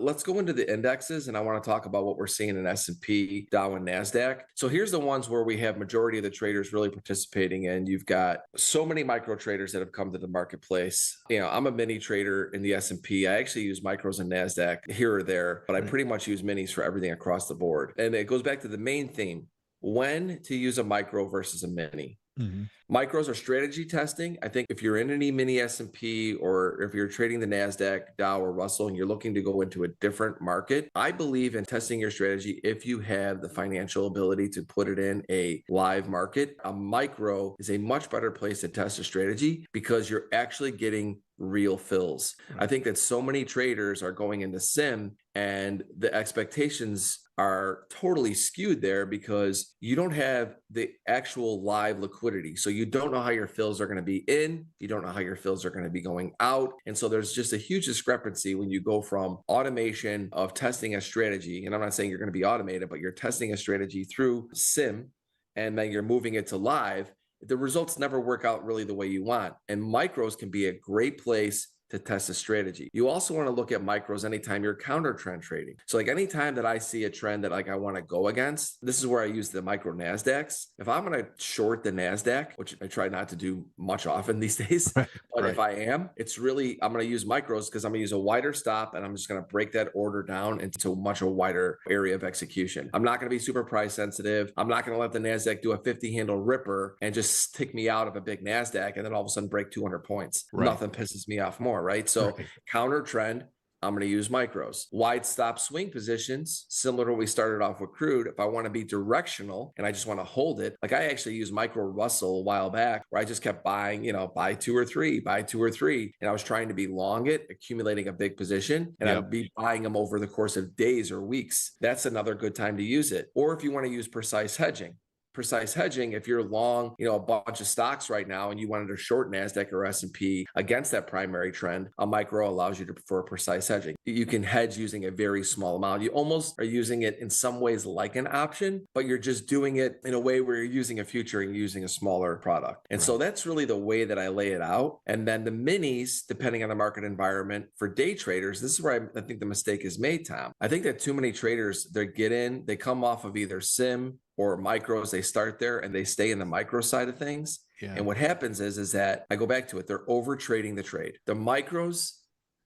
Let's go into the indexes, and I want to talk about what we're seeing in S&P, Dow, and NASDAQ. So here's the ones where we have majority of the traders really participating in. You've got so many micro traders that have come to the marketplace. I'm a mini trader in the S&P. I actually use micros and NASDAQ here or there, but I pretty much use minis for everything across the board. And it goes back to the main theme, when to use a micro versus a mini. Mm-hmm. Micros are strategy testing. I think if you're in any mini S&P or if you're trading the NASDAQ, Dow, or Russell, and you're looking to go into a different market, I believe in testing your strategy if you have the financial ability to put it in a live market. A micro is a much better place to test a strategy because you're actually getting real fills. I think that so many traders are going into sim and the expectations are totally skewed there because you don't have the actual live liquidity. So you don't know how your fills are going to be in, you don't know how your fills are going to be going out. And so there's just a huge discrepancy when you go from automation of testing a strategy. And I'm not saying you're going to be automated, but you're testing a strategy through sim and then you're moving it to live. The results never work out really the way you want. And micros can be a great place to test a strategy. You also want to look at micros anytime you're counter trend trading. So like anytime that I see a trend that I want to go against, this is where I use the micro NASDAQs. If I'm going to short the NASDAQ, which I try not to do much often these days, but if I am, I'm going to use micros because I'm going to use a wider stop and I'm just going to break that order down into a much wider area of execution. I'm not going to be super price sensitive. I'm not going to let the NASDAQ do a 50 handle ripper and just take me out of a big NASDAQ and then all of a sudden break 200 points. Nothing pisses me off more. Right. So counter trend, I'm going to use micros. Wide stop swing positions, similar to what we started off with crude. If I want to be directional and I just want to hold it, like I actually used micro Russell a while back where I just kept buying, buy two or three. And I was trying to be long it, accumulating a big position, and I'd be buying them over the course of days or weeks. That's another good time to use it. Or if you want to use precise hedging. If you're long, a bunch of stocks right now and you wanted to short NASDAQ or S&P against that primary trend, a micro allows you for precise hedging. You can hedge using a very small amount. You almost are using it in some ways like an option, but you're just doing it in a way where you're using a future and using a smaller product. And so that's really the way that I lay it out. And then the minis, depending on the market environment for day traders, this is where I think the mistake is made, Tom. I think that too many traders, they come off of either sim or micros, they start there and they stay in the micro side of things. And what happens is that I go back to it. They're over trading the trade. The micros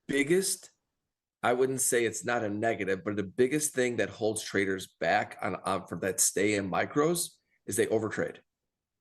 biggest, I wouldn't say it's not a negative, but the biggest thing that holds traders back from that stay in micros is they overtrade,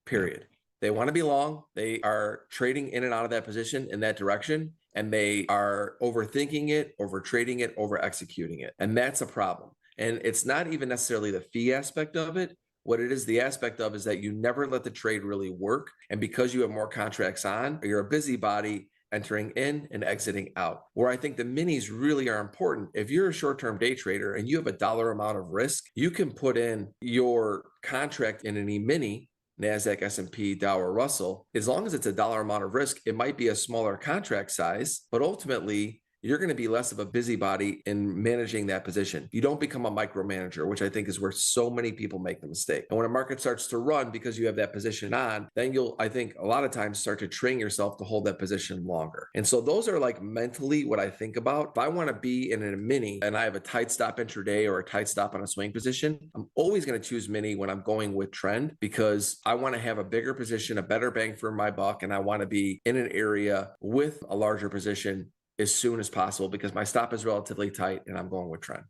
period. They want to be long. They are trading in and out of that position in that direction. And they are overthinking it, over trading it, over executing it. And that's a problem. And it's not even necessarily the fee aspect of it. What it is, the aspect of is that you never let the trade really work. And because you have more contracts on, you're a busybody entering in and exiting out. Where I think the minis really are important. If you're a short-term day trader and you have a dollar amount of risk, you can put in your contract in an E-mini, NASDAQ, S&P, Dow, or Russell. As long as it's a dollar amount of risk, it might be a smaller contract size, but ultimately, you're going to be less of a busybody in managing that position. You don't become a micromanager, which I think is where so many people make the mistake. And when a market starts to run because you have that position on, then you'll, I think a lot of times start to train yourself to hold that position longer. And so those are like mentally what I think about. If I want to be in a mini and I have a tight stop intraday or a tight stop on a swing position, I'm always going to choose mini when I'm going with trend because I want to have a bigger position, a better bang for my buck, and I want to be in an area with a larger position as soon as possible because my stop is relatively tight and I'm going with trend.